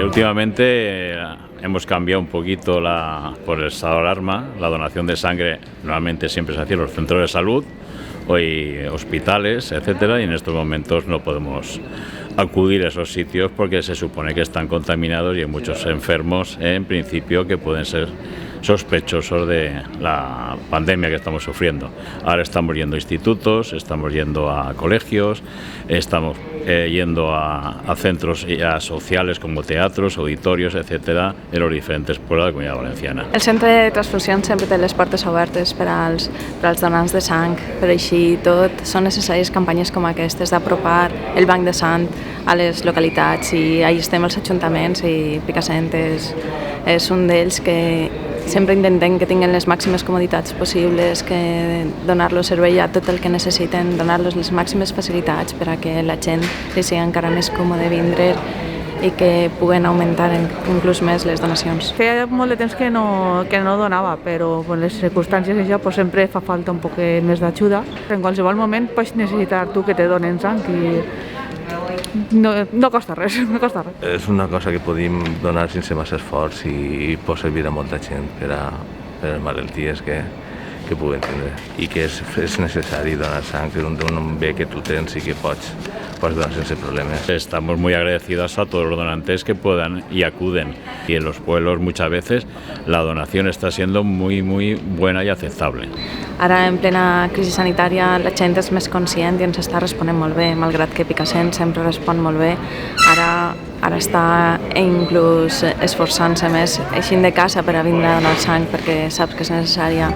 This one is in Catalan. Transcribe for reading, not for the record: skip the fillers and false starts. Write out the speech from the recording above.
Últimamente hemos cambiado un poquito por el estado de alarma. La donación de sangre normalmente siempre se hacía en los centros de salud, hoy hospitales, etcétera, y en estos momentos no podemos acudir a esos sitios porque se supone que están contaminados y hay muchos enfermos en principio que pueden ser sospechosos de la pandemia que estamos sufriendo. Ahora estamos yendo a institutos, estamos yendo a colegios, estamos yendo a centros sociales como teatros, auditorios, etcètera, en los diferentes pueblos de la Comunitat Valenciana. El centre de transfusions sempre té les portes obertes per als donants de sang, però així tot són necessàries campanyes com aquestes d'apropar el banc de sang a les localitats, i ahí estem els ajuntaments i Picassent és un d'ells que sempre intentem que tinguin les màximes comoditats possibles, que donar-los servei a tot el que necessiten, donar-los les màximes facilitats per a que la gent li sigui encara més còmode vindre i que puguen augmentar inclús més les donacions. Feia molt de temps que no donava, però en les circumstàncies això sempre fa falta un poc més d'ajuda. En qualsevol moment pots necessitar tu que te donen sang i no costa res, no costa res. És una cosa que podem donar sense massa esforç i pot servir a molta gent per a malalties que puguen tindre i que és necessari donar sang per un bé que tu tens i que pots donar sense problemas. Estamos muy agradecidos a todos los donantes que puedan y acuden. Y en los pueblos muchas veces la donación está siendo muy buena y aceptable. Ara, en plena crisi sanitària, la gent és més conscient i ens està responent molt bé, malgrat que Picassent sempre respon molt bé. Ara està inclús esforçant-se més, eixint de casa per a vindre a donar sang perquè saps que és necessària.